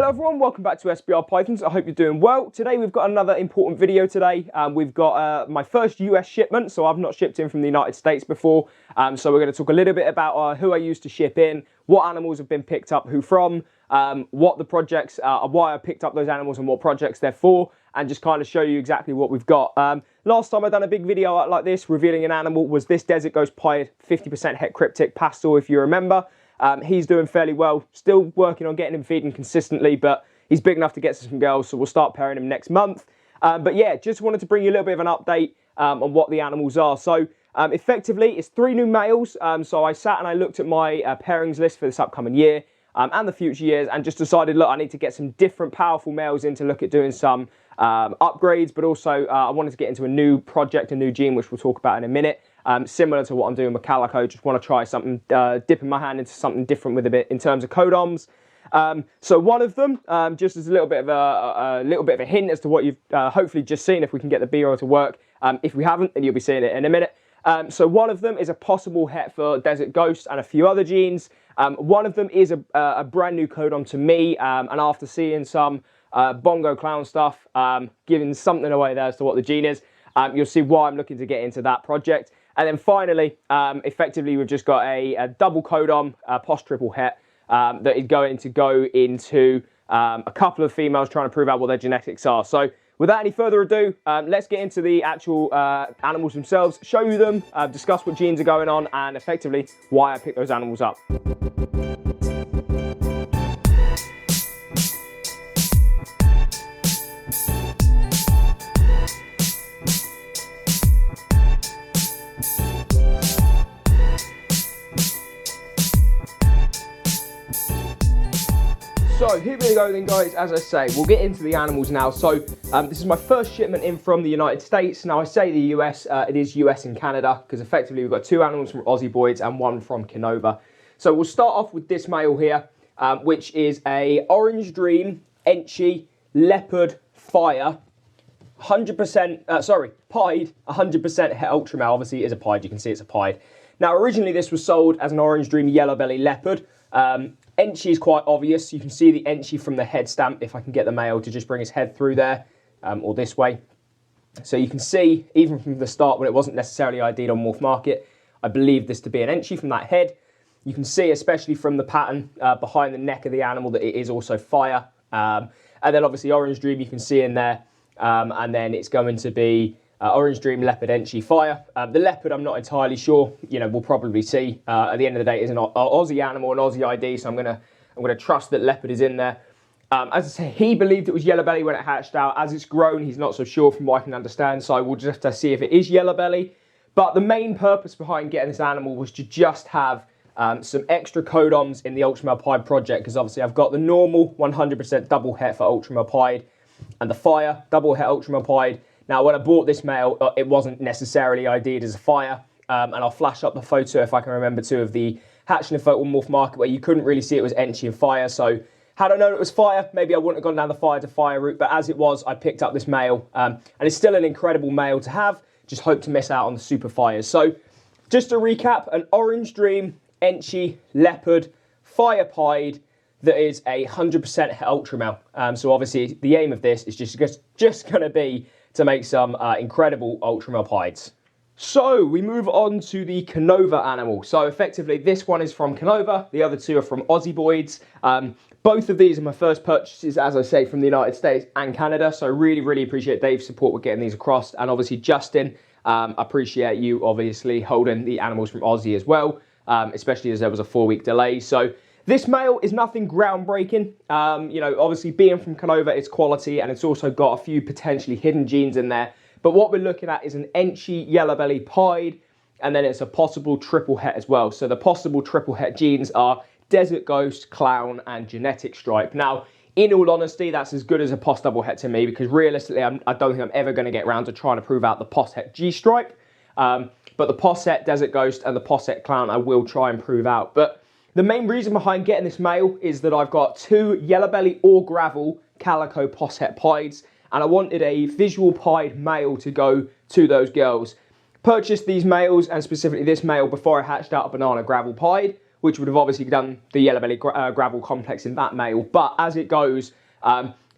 Hello everyone, welcome back to SBR Pythons. I hope you're doing well. Today we've got another important video today. We've got my first US shipment, so I've not shipped in from the United States before. So we're going to talk a little bit about who I used to ship in, what animals have been picked up, who from, what the projects are, why I picked up those animals and what projects they're for, and just kind of show you exactly what we've got. Last time I done a big video like this, revealing an animal, was this Desert Ghost Pied 50% het cryptic pastel, if you remember. He's doing fairly well, still working on getting him feeding consistently, but he's big enough to get some girls, so we'll start pairing him next month. But yeah, just wanted to bring you a little bit of an update on what the animals are. So effectively, it's 3 new males. So I sat and I looked at my pairings list for this upcoming year and the future years and just decided, look, I need to get some different powerful males in to look at doing some upgrades, but also I wanted to get into a new project, a new gene, which we'll talk about in a minute. Similar to what I'm doing with Calico, just want to try something, dipping my hand into something different with a bit in terms of codoms. So one of them, just as a little bit of a hint as to what you've hopefully just seen, if we can get the B-roll to work. If we haven't, then you'll be seeing it in a minute. So one of them is a possible het for Desert Ghost and a few other genes. One of them is a brand new codom to me, and after seeing some Bongo clown stuff, giving something away there as to what the gene is, you'll see why I'm looking to get into that project. And then finally, effectively, we've just got a double codom, post triple het, that is going to go into a couple of females trying to prove out what their genetics are. So without any further ado, let's get into the actual animals themselves, show you them, discuss what genes are going on, and effectively why I picked those animals up. So here we go then, guys. As I say, we'll get into the animals now. So this is my first shipment in from the United States. Now I say the US, it is US and Canada, because effectively we've got 2 animals from Ozzyboids and 1 from Kinova. So we'll start off with this male here, which is a Orange Dream, Enchi, Leopard, Fire, 100%, pied, 100% het Ultramel. Obviously it is a pied, you can see it's a pied. Now originally this was sold as an Orange Dream Yellow Belly Leopard. Enchi is quite obvious. You can see the Enchi from the head stamp, if I can get the male to just bring his head through there, or this way. So you can see, even from the start, when it wasn't necessarily ID'd on Morph Market, I believe this to be an Enchi from that head. You can see, especially from the pattern behind the neck of the animal, that it is also Fire. And then obviously Orange Dream you can see in there, and then it's going to be Orange Dream, Leopard, Enchi, Fire. The Leopard, I'm not entirely sure. You know, we'll probably see. At the end of the day, it's an Aussie animal, an Aussie ID, so I'm gonna trust that Leopard is in there. As I say, he believed it was Yellow Belly when it hatched out. As it's grown, he's not so sure from what I can understand, so we'll just have to see if it is Yellow Belly. But the main purpose behind getting this animal was to just have some extra codoms in the Ultramel Pied project, because obviously I've got the normal 100% double het for Ultramel Pied, and the Fire double het Ultramel Pied. Now, when I bought this male, it wasn't necessarily ID'd as a Fire, and I'll flash up the photo, if I can remember to, of the hatchling photo on Morph Market, where you couldn't really see it was Enchi and Fire. So had I known it was Fire, maybe I wouldn't have gone down the Fire to Fire route, but as it was, I picked up this male, and it's still an incredible male to have. Just hope to miss out on the Super Fires. So just to recap, an Orange Dream, Enchi, Leopard, Fire Pied, that is a 100% Ultramel. So obviously the aim of this is just going to be to make some incredible Ultramel Pieds. So we move on to the Kinova animal. So effectively this one is from Kinova, the other 2 are from Ozzyboids. Both of these are my first purchases, as I say, from the United States and Canada. So really appreciate Dave's support with getting these across. And obviously Justin, appreciate you obviously holding the animals from Aussie as well, especially as there was a 4-week delay. So this male is nothing groundbreaking. You know, obviously being from Kinova, it's quality, and it's also got a few potentially hidden genes in there. But what we're looking at is an Enchi Yellow Belly Pied, and then it's a possible triple het as well. So the possible triple het genes are Desert Ghost, Clown, and Genetic Stripe. Now, in all honesty, that's as good as a post double het to me, because realistically, I don't think I'm ever going to get around to trying to prove out the post het G Stripe. But the post het Desert Ghost and the post het Clown, I will try and prove out. But the main reason behind getting this male is that I've got 2 Yellow Belly or Gravel Calico post het Pieds, and I wanted a visual pied male to go to those girls. Purchased these males, and specifically this male, before I hatched out a Banana Gravel Pied. which would have obviously done the yellow belly gravel complex in that male. But as it goes,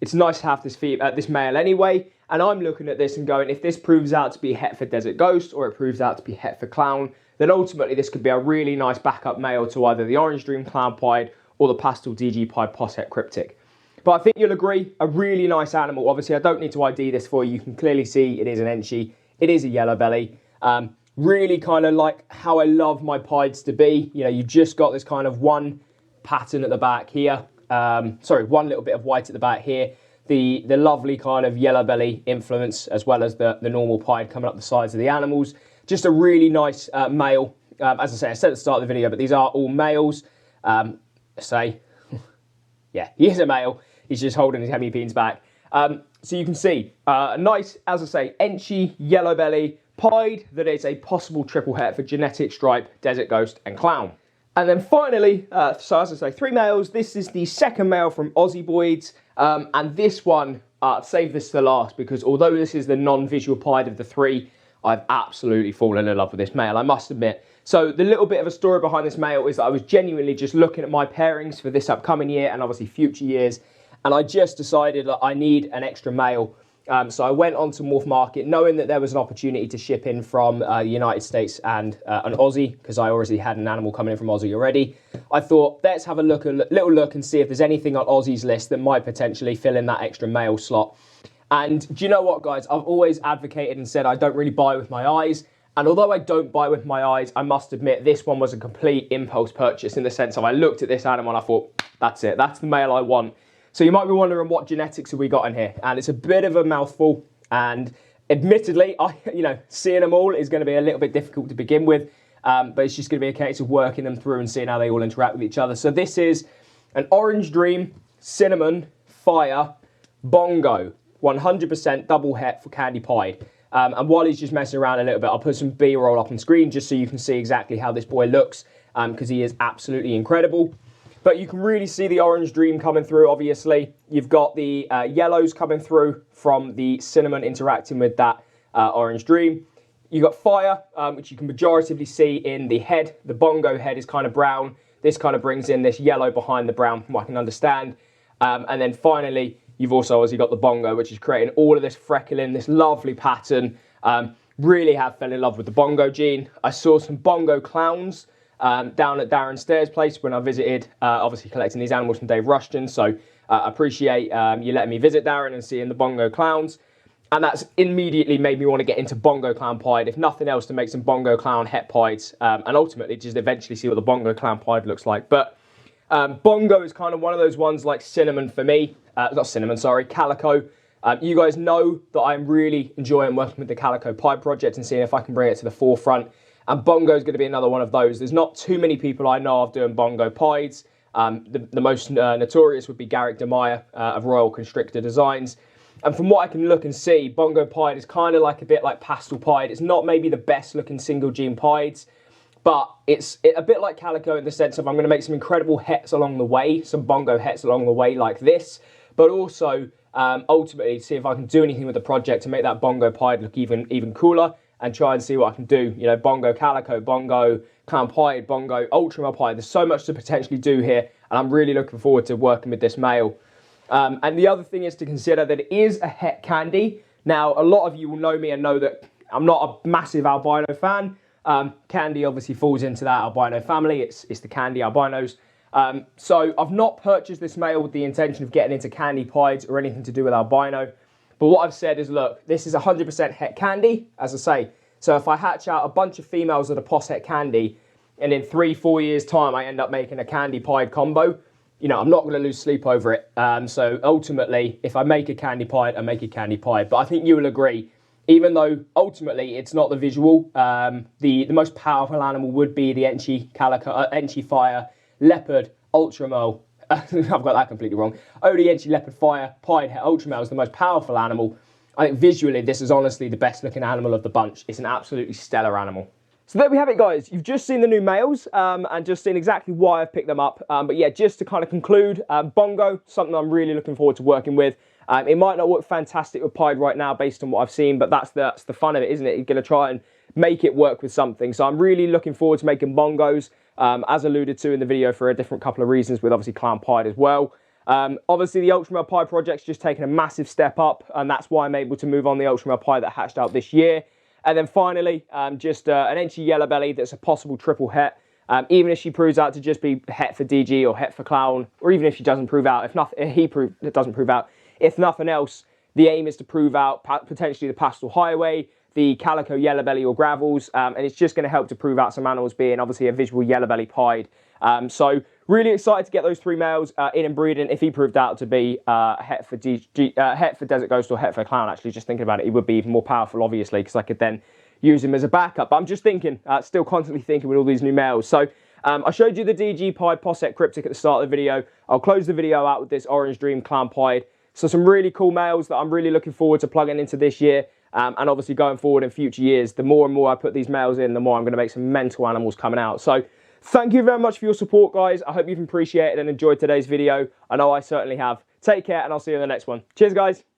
it's nice to have this male anyway. And I'm looking at this and going, if this proves out to be het for Desert Ghost or it proves out to be het for Clown, then ultimately this could be a really nice backup male to either the Orange Dream Clown Pied or the Pastel DG Pied Posset Cryptic. But I think you'll agree, a really nice animal. Obviously, I don't need to ID this for you. You can clearly see it is an Enchi. It is a yellow belly. Really kind of like how I love my pieds to be. You know, you've just got this kind of one pattern at the back here. Sorry, one little bit of white at the back here. The lovely kind of yellow belly influence, as well as the normal pied coming up the sides of the animals. Just a really nice male. As I say, I said at the start of the video, but these are all males. Yeah, he is a male. He's just holding his hemipenes back. So you can see, a nice, as I say, Enchi yellow belly pied that is a possible triple het for Genetic Stripe, Desert Ghost, and Clown. And then finally, so as I say, 3 males. This is the second male from Ozzyboids. And this one, save this to last, because although this is the non-visual pied of the 3, I've absolutely fallen in love with this male, I must admit. So the little bit of a story behind this male is that I was genuinely just looking at my pairings for this upcoming year and obviously future years. And I just decided that I need an extra male. So I went on to Morph Market knowing that there was an opportunity to ship in from the United States and an Aussie, because I already had an animal coming in from Aussie already. I thought, let's have a little look and see if there's anything on Aussie's list that might potentially fill in that extra male slot. And do you know what, guys? I've always advocated and said I don't really buy with my eyes. And although I don't buy with my eyes, I must admit this one was a complete impulse purchase, in the sense of I looked at this animal and I thought, that's it, that's the male I want. So you might be wondering, what genetics have we got in here? And it's a bit of a mouthful. And admittedly, seeing them all is going to be a little bit difficult to begin with. But it's just going to be a case of working them through and seeing how they all interact with each other. So this is an Orange Dream, Cinnamon, Fire, Bongo, 100% double het for Candy Pied. And while he's just messing around a little bit, I'll put some B-roll up on screen just so you can see exactly how this boy looks, because he is absolutely incredible. But you can really see the Orange Dream coming through, obviously. You've got the yellows coming through from the Cinnamon interacting with that Orange Dream. You've got Fire, which you can pejoratively see in the head. The Bongo head is kind of brown. This kind of brings in this yellow behind the brown, from what I can understand. And then finally, you've also obviously got the Bongo, which is creating all of this freckling, this lovely pattern. Really have fell in love with the Bongo gene. I saw some Bongo clowns down at Darren Stairs' place when I visited, obviously collecting these animals from Dave Rushton. So I appreciate you letting me visit Darren and seeing the Bongo clowns. And that's immediately made me want to get into Bongo Clown Pied, if nothing else, to make some Bongo Clown het pieds, and ultimately just eventually see what the Bongo Clown Pied looks like. But Bongo is kind of one of those ones like Cinnamon for me. Not Cinnamon, sorry, Calico. You guys know that I'm really enjoying working with the Calico Pied project and seeing if I can bring it to the forefront. And Bongo is going to be another one of those. There's not too many people I know of doing Bongo Pieds. The most notorious would be Garrick DeMeyer of Royal Constrictor Designs. And from what I can look and see, Bongo Pied is kind of like a bit like Pastel Pied. It's not maybe the best looking single gene pieds, but it's a bit like Calico in the sense of I'm going to make some incredible hets along the way, some Bongo hets along the way like this, but also ultimately see if I can do anything with the project to make that Bongo Pied look even cooler, and try and see what I can do. You know, Bongo Calico, Bongo Clown Pied, Bongo Ultramel Pied. There's so much to potentially do here, and I'm really looking forward to working with this male. And the other thing is to consider that it is a het candy. Now, a lot of you will know me and know that I'm not a massive albino fan. Candy obviously falls into that albino family. It's the candy albinos. So I've not purchased this male with the intention of getting into candy pieds or anything to do with albino. But what I've said is, look, this is 100% het candy, as I say. So if I hatch out a bunch of females that are pos het candy, and in 3-4 years' time I end up making a candy pied combo, you know, I'm not going to lose sleep over it. So ultimately, if I make a candy pied, I make a candy pied. But I think you will agree, even though ultimately it's not the visual, the most powerful animal would be the Enchi Calico, Enchi Fire, Leopard, Ultramel. I've got that completely wrong. Only Enchi Leopard Fire, Pied Het Ultramel is the most powerful animal. I think visually this is honestly the best looking animal of the bunch. It's an absolutely stellar animal. So there we have it, guys. You've just seen the new males and just seen exactly why I've picked them up. But yeah, just to kind of conclude, Bongo, something I'm really looking forward to working with. It might not work fantastic with Pied right now based on what I've seen, but that's the fun of it, isn't it? You're going to try and make it work with something. So I'm really looking forward to making Bongos. as alluded to in the video for a different couple of reasons with obviously Clown Pied as well. Obviously the Ultramel Pied project's just taken a massive step up, and that's why I'm able to move on the Ultramel Pied that hatched out this year. And then finally, just an Enchi yellow belly that's a possible triple het. Even if she proves out to just be het for DG or het for Clown, or even if she doesn't prove out, if doesn't prove out, if nothing else, the aim is to prove out potentially the Pastel Highway, the Calico Yellow Belly or Gravels, and it's just going to help to prove out some animals being obviously a visual yellow belly pied. So really excited to get those 3 males in and breeding. If he proved out to be het for Desert Ghost or het for Clown, actually just thinking about it, he would be even more powerful obviously, because I could then use him as a backup. But I'm just thinking, still constantly thinking with all these new males. So I showed you the DG Pied Posset Cryptic at the start of the video. I'll close the video out with this Orange Dream Clown Pied. So some really cool males that I'm really looking forward to plugging into this year. And obviously going forward in future years, the more and more I put these males in, the more I'm going to make some mental animals coming out. So thank you very much for your support, guys. I hope you've appreciated and enjoyed today's video. I know I certainly have. Take care, and I'll see you in the next one. Cheers, guys.